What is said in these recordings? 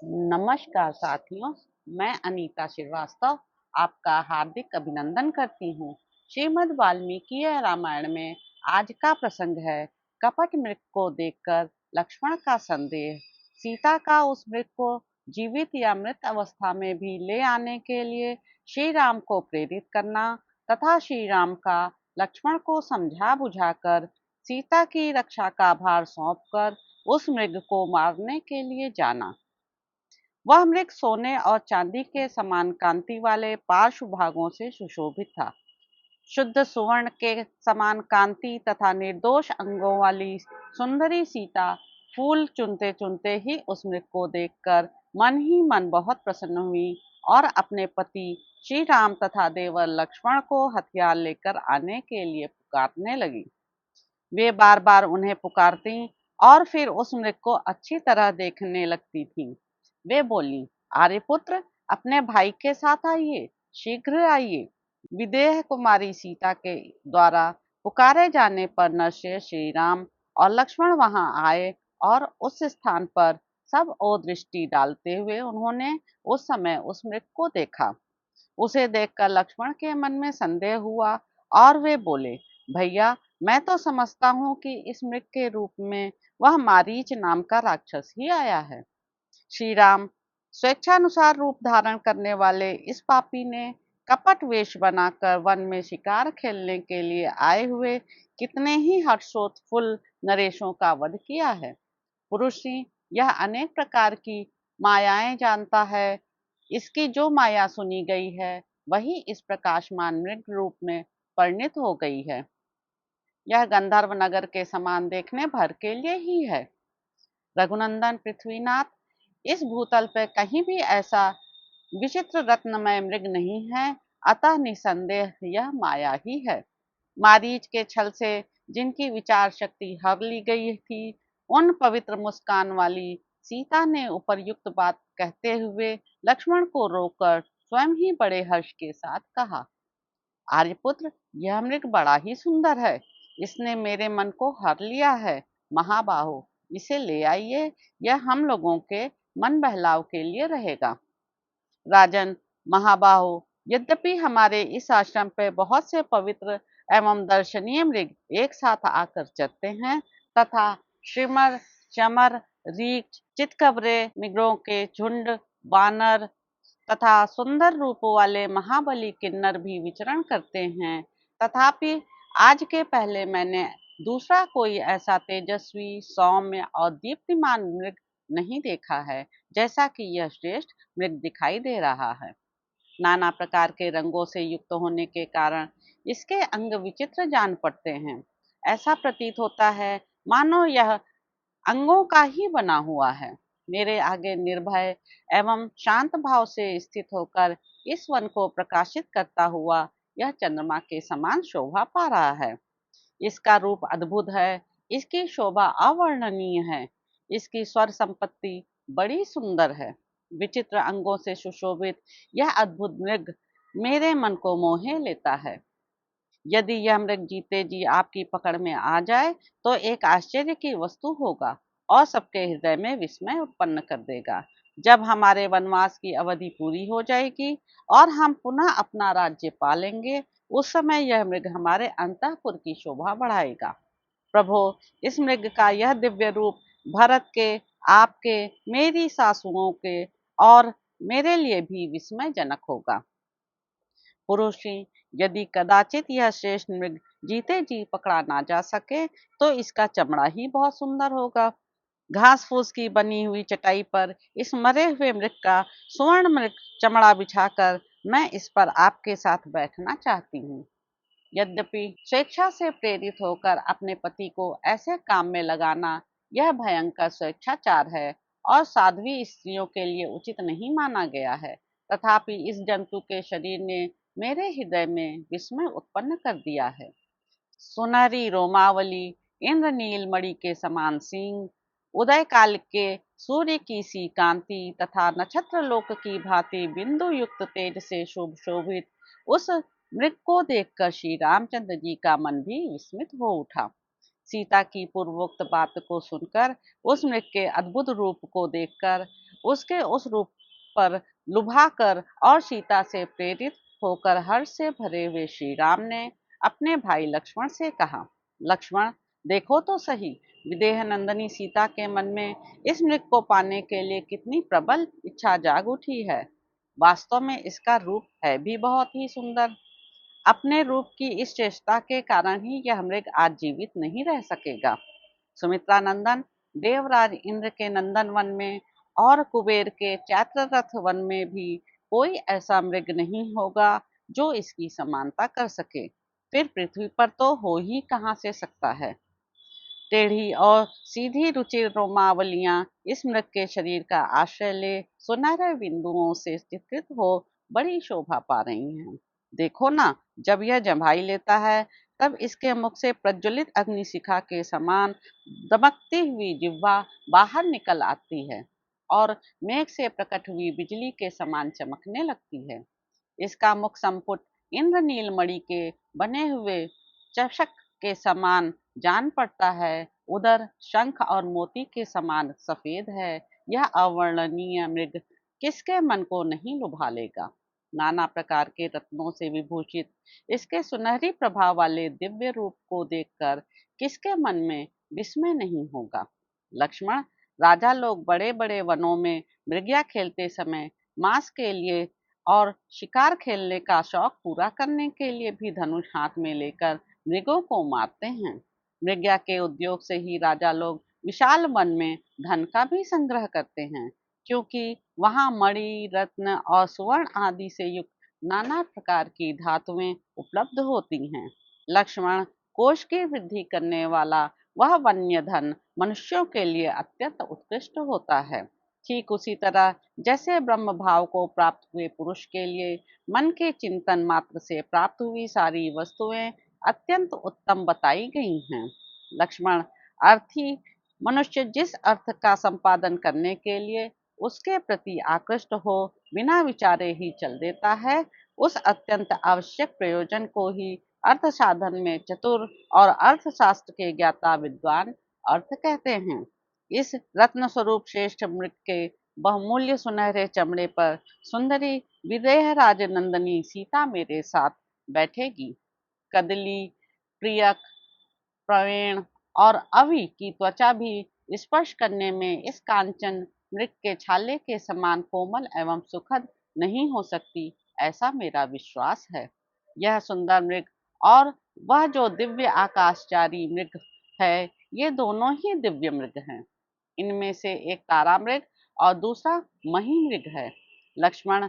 नमस्कार साथियों, मैं अनीता श्रीवास्तव आपका हार्दिक अभिनंदन करती हूँ। श्रीमद् वाल्मीकि रामायण में आज का प्रसंग है कपट मृग को देखकर लक्ष्मण का संदेह। सीता का उस मृग को जीवित या मृत अवस्था में भी ले आने के लिए श्री राम को प्रेरित करना तथा श्री राम का लक्ष्मण को समझा बुझाकर सीता की रक्षा का भार सौंपकर उस मृग को मारने के लिए जाना। वह मृग सोने और चांदी के समान कांति वाले पार्श्व भागों से सुशोभित था। शुद्ध सुवर्ण के समान कांति तथा निर्दोष अंगों वाली सुंदरी सीता फूल चुनते चुनते ही उस मृग को देखकर मन ही मन बहुत प्रसन्न हुई और अपने पति श्री राम तथा देवर लक्ष्मण को हथियार लेकर आने के लिए पुकारने लगी। वे बार बार उन्हें पुकारती और फिर उस मृग को अच्छी तरह देखने लगती थीं। वे बोली, आर्यपुत्र, अपने भाई के साथ आइए, शीघ्र आइए। विदेह कुमारी सीता के द्वारा पुकारे जाने पर नरश्रेष्ठ श्री राम और लक्ष्मण वहां आए और उस स्थान पर सब ओर दृष्टि डालते हुए उन्होंने उस समय उस मृग को देखा। उसे देखकर लक्ष्मण के मन में संदेह हुआ और वे बोले, भैया, मैं तो समझता हूँ कि इस मृग के रूप में वह मारीच नाम का राक्षस ही आया है। श्री राम स्वेच्छानुसार रूप धारण करने वाले इस पापी ने कपट वेश बनाकर वन में शिकार खेलने के लिए आए हुए कितने ही हर्षोत्फुल्ल नरेशों का वध किया है। पुरुषी यह अनेक प्रकार की मायाएं जानता है। इसकी जो माया सुनी गई है वही इस प्रकाशमान मृग रूप में परिणित हो गई है। यह गंधर्व नगर के समान देखने भर के लिए ही है। रघुनंदन पृथ्वीनाथ, इस भूतल पर कहीं भी ऐसा विचित्र रत्नमय मृग नहीं है, अतः निसंदेह यह माया ही है। मारीच के छल से जिनकी विचार शक्ति हर ली गई थी, उन पवित्र मुस्कान वाली सीता ने उपर्युक्त बात कहते हुए लक्ष्मण को रोककर स्वयं ही बड़े हर्ष के साथ कहा, आर्यपुत्र, यह मृग बड़ा ही सुंदर है। इसने मेरे मन को हर लिया है। महाबाहो, इसे ले आइए, यह हम लोगों के मन बहलाव के लिए रहेगा। राजन महाबाहो, यद्यपि हमारे इस आश्रम पे बहुत से पवित्र एवं दर्शनीय मृग एक साथ आकर चरते हैं तथा श्रीमर, चमर, रीछ, चितकबरे मृगों के झुंड, बानर तथा सुंदर रूप वाले महाबली किन्नर भी विचरण करते हैं, तथापि आज के पहले मैंने दूसरा कोई ऐसा तेजस्वी, सौम्य और दीप्तिमान मृग नहीं देखा है जैसा कि यह श्रेष्ठ मृग दिखाई दे रहा है। नाना प्रकार के रंगों से युक्त होने के कारण इसके अंग विचित्र जान पड़ते हैं। ऐसा प्रतीत होता है मानो यह अंगों का ही बना हुआ है। मेरे आगे निर्भय एवं शांत भाव से स्थित होकर इस वन को प्रकाशित करता हुआ यह चंद्रमा के समान शोभा पा रहा है। इसका रूप अद्भुत है, इसकी शोभा अवर्णनीय है, इसकी स्वर संपत्ति बड़ी सुंदर है। विचित्र अंगों से सुशोभित यह अद्भुत मृग मेरे मन को मोहे लेता है। यदि यह मृग जीते जी आपकी पकड़ में आ जाए तो एक आश्चर्य की वस्तु होगा और सबके हृदय में विस्मय उत्पन्न कर देगा। जब हमारे वनवास की अवधि पूरी हो जाएगी और हम पुनः अपना राज्य पालेंगे, उस समय यह मृग हमारे अंतःपुर की शोभा बढ़ाएगा। प्रभो, इस मृग का यह दिव्य रूप भरत के, आपके, मेरी सासुओं के और मेरे लिए भी विस्मयजनक होगा। पुरुषी, यदि कदाचित यह श्रेष्ठ मृग जीते जी पकड़ा ना जा सके तो इसका चमड़ा ही बहुत सुंदर होगा। घास फूस की बनी हुई चटाई पर इस मरे हुए मृग का स्वर्ण मृग चमड़ा बिछाकर मैं इस पर आपके साथ बैठना चाहती हूँ। यद्यपि स्वेच्छा से प्रेरित होकर अपने पति को ऐसे काम में लगाना यह भयंकर स्वेच्छाचार है और साध्वी स्त्रियों के लिए उचित नहीं माना गया है, तथापि इस जंतु के शरीर ने मेरे हृदय में विस्मय उत्पन्न कर दिया है। सुनहरी रोमावली, इंद्रनील मणि के समान सींग, उदय काल के सूर्य की सी कांति तथा नक्षत्र लोक की भांति बिंदु युक्त तेज से शुभ शोभित उस मृग को देखकर श्री रामचंद्र जी का मन भी विस्मित हो उठा। सीता की पूर्वोक्त बात को सुनकर, उस मृग के अद्भुत रूप को देखकर उसके उस रूप पर लुभा कर और सीता से प्रेरित होकर हर्ष से भरे हुए श्री राम ने अपने भाई लक्ष्मण से कहा, लक्ष्मण देखो तो सही, विदेह नंदनी सीता के मन में इस मृग को पाने के लिए कितनी प्रबल इच्छा जाग उठी है। वास्तव में इसका रूप है भी बहुत ही सुंदर। अपने रूप की इस चेष्टा के कारण ही यह मृग आज जीवित नहीं रह सकेगा। सुमित्रा नंदन, देवराज इंद्र के नंदन वन में और कुबेर के चैत्ररथ वन में भी कोई ऐसा मृग नहीं होगा जो इसकी समानता कर सके। फिर पृथ्वी पर तो हो ही कहां से सकता है। टेढ़ी और सीधी रुचिर रोमावलियां इस मृग के शरीर का आश्रय ले सुनहरे बिंदुओं से चित्रित हो बड़ी शोभा पा रही हैं। देखो ना, जब यह जम्भाई लेता है तब इसके मुख से प्रज्वलित अग्निशिखा के समान दमकती हुई जिह्वा बाहर निकल आती है और मेघ से प्रकट हुई बिजली के समान चमकने लगती है। इसका मुख संपुट इंद्रनील मणि के बने हुए चषक के समान जान पड़ता है, उधर शंख और मोती के समान सफेद है। यह अवर्णनीय मृग किसके मन को नहीं लुभा लेगा। नाना प्रकार के रत्नों से विभूषित इसके सुनहरी प्रभाव वाले दिव्य रूप को देखकर किसके मन में विस्मय नहीं होगा। लक्ष्मण, राजा लोग बड़े बड़े वनों में मृगया खेलते समय मांस के लिए और शिकार खेलने का शौक पूरा करने के लिए भी धनुष हाथ में लेकर मृगों को मारते हैं। मृगया के उद्योग से ही राजा लोग विशाल वन में धन का भी संग्रह करते हैं, क्योंकि वहां मणि, रत्न और सुवर्ण आदि से युक्त नाना प्रकार की धातुएं उपलब्ध होती हैं। लक्ष्मण, कोष की वृद्धि करने वाला वह वन्य धन मनुष्यों के लिए अत्यंत उत्कृष्ट होता है। ठीक उसी तरह जैसे ब्रह्म भाव को प्राप्त हुए पुरुष के लिए मन के चिंतन मात्र से प्राप्त हुई सारी वस्तुएं अत्यंत उत्तम बताई गई हैं। लक्ष्मण, अर्थी मनुष्य जिस अर्थ का संपादन करने के लिए उसके प्रति आकृष्ट हो बिना विचारे ही चल देता है, उस अत्यंत आवश्यक प्रयोजन को ही अर्थ साधन में चतुर और अर्थशास्त्र के ज्ञाता विद्वान अर्थ कहते हैं। इस रत्न स्वरूप श्रेष्ठ मृग के बहुमूल्य सुनहरे चमड़े पर सुंदरी विदेह राजनंदनी सीता मेरे साथ बैठेगी। कदली, प्रियक, प्रवीण और अवि की त्वचा भी स्पर्श करने में इस कांचन मृग के छाले के समान कोमल एवं सुखद नहीं हो सकती, ऐसा मेरा विश्वास है। यह सुंदर मृग और वह जो दिव्य आकाशचारी मृग है, ये दोनों ही दिव्य मृग हैं। इनमें से एक तारा मृग और दूसरा मही मृग है। लक्ष्मण,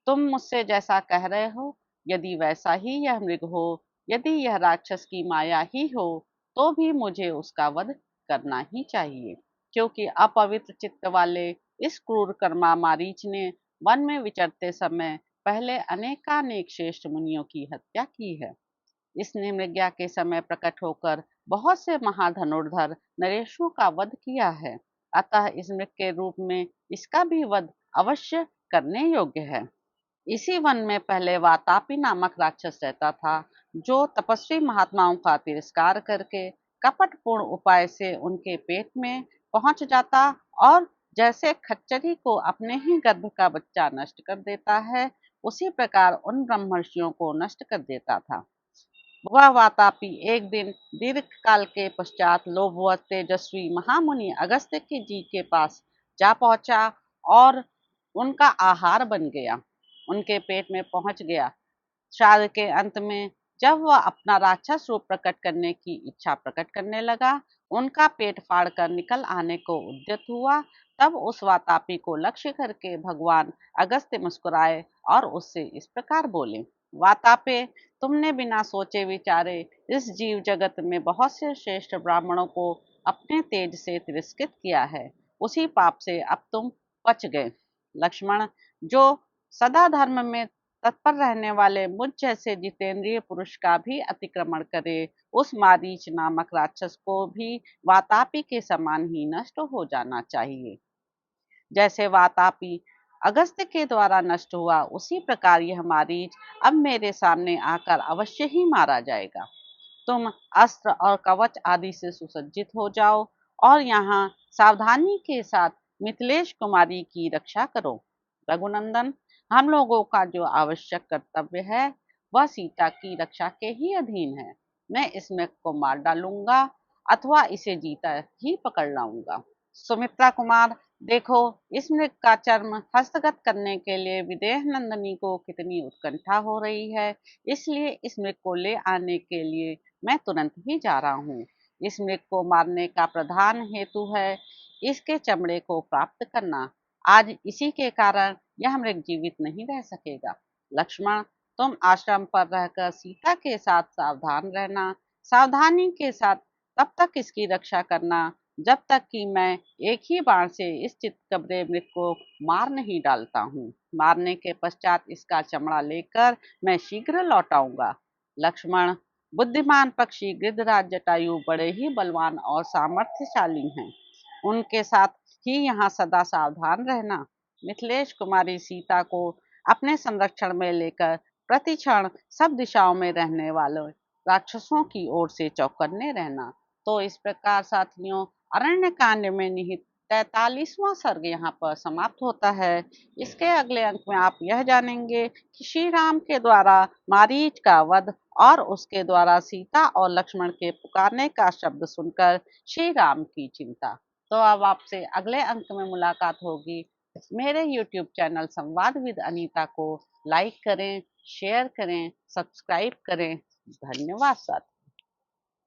तुम मुझसे जैसा कह रहे हो, यदि वैसा ही यह मृग हो, यदि यह राक्षस की माया ही हो, तो भी मुझे उसका वध करना ही चाहिए, क्योंकि अपवित्र चित्त वाले इस क्रूर कर्मा मारीच ने वन में विचरते समय पहले अनेकानेक श्रेष्ठ मुनियों की हत्या की है। इसने मृग्या के समय प्रकट होकर बहुत से महाधनुर्धर नरेशों का वध किया है, अतः इस मृग के रूप में इसका भी वध अवश्य करने योग्य है। इसी वन में पहले वातापी नामक राक्षस रहता था, जो तपस्वी महात्माओं का तिरस्कार करके कपटपूर्ण उपाय से उनके पेट में पहुंच जाता और जैसे खच्चरी को अपने ही गर्भ का बच्चा नष्ट कर देता है, उसी प्रकार उन ब्रह्मर्षियों को नष्ट कर देता था। वह वातापी एक दिन दीर्घ काल के पश्चात लोभवत तेजस्वी महामुनि अगस्त्य की जी के पास जा पहुंचा और उनका आहार बन गया, उनके पेट में पहुंच गया। श्राद्ध के अंत में जब वह अपना राक्षस रूप प्रकट करने की इच्छा प्रकट करने लगा, उनका पेट फाड़कर निकल आने को उद्यत हुआ, तब उस वातापी को लक्ष्य करके भगवान अगस्त्य मुस्कुराए और उससे इस प्रकार बोले, वातापे, तुमने बिना सोचे विचारे इस जीव जगत में बहुत से श्रेष्ठ ब्राह्मणों को अपने तेज से तिरस्कृत किया है, उसी पाप से अब तुम बच गए। लक्ष्मण, जो सदा धर्म में तत्पर रहने वाले मुझ जैसे जितेंद्रिय पुरुष का भी अतिक्रमण करे, उस मारीच नामक राक्षस को भी वातापी के समान ही नष्ट हो जाना चाहिए। जैसे वातापी अगस्त्य के द्वारा नष्ट हुआ, उसी प्रकार यह मारीच अब मेरे सामने आकर अवश्य ही मारा जाएगा। तुम अस्त्र और कवच आदि से सुसज्जित हो जाओ और यहाँ सावधानी के साथ मिथिलेश कुमारी की रक्षा करो। रघुनंदन, हम लोगों का जो आवश्यक कर्तव्य है वह सीता की रक्षा के ही अधीन है। मैं इस मृग को मार डालूंगा अथवा इसे जीता ही पकड़ लाऊंगा। सुमित्रा कुमार, देखो, इस मृग का चर्म हस्तगत करने के लिए विदेह नंदिनी को कितनी उत्कंठा हो रही है, इसलिए इस मृग को ले आने के लिए मैं तुरंत ही जा रहा हूँ। इस मृग को मारने का प्रधान हेतु है इसके चमड़े को प्राप्त करना। आज इसी के कारण यह मृग जीवित नहीं रह सकेगा। लक्ष्मण, तुम आश्रम पर रहकर सीता के साथ सावधान रहना। सावधानी के साथ तब तक इसकी रक्षा करना जब तक कि मैं एक ही बाण से इस चितकबरे मृग को मार नहीं डालता हूँ। मारने के पश्चात इसका चमड़ा लेकर मैं शीघ्र लौट आऊंगा। लक्ष्मण, बुद्धिमान पक्षी गिद्धराज जटायु बड़े ही बलवान और सामर्थ्यशाली हैं। उनके साथ ही यहाँ सदा सावधान रहना। मिथिलेश कुमारी सीता को अपने संरक्षण में लेकर प्रतिक्षण सब दिशाओं में रहने वाले राक्षसों की ओर से चौकन्ने रहना। तो इस प्रकार साथियों, अरण्य कांड में निहित 43वां सर्ग यहाँ पर समाप्त होता है। इसके अगले अंक में आप यह जानेंगे कि श्री राम के द्वारा मारीच का वध और उसके द्वारा सीता और लक्ष्मण के पुकारने का शब्द सुनकर श्री राम की चिंता। तो अब आपसे अगले अंक में मुलाकात होगी। मेरे YouTube चैनल संवाद विद अनीता को लाइक करें, शेयर करें, सब्सक्राइब करें। धन्यवाद साथियों।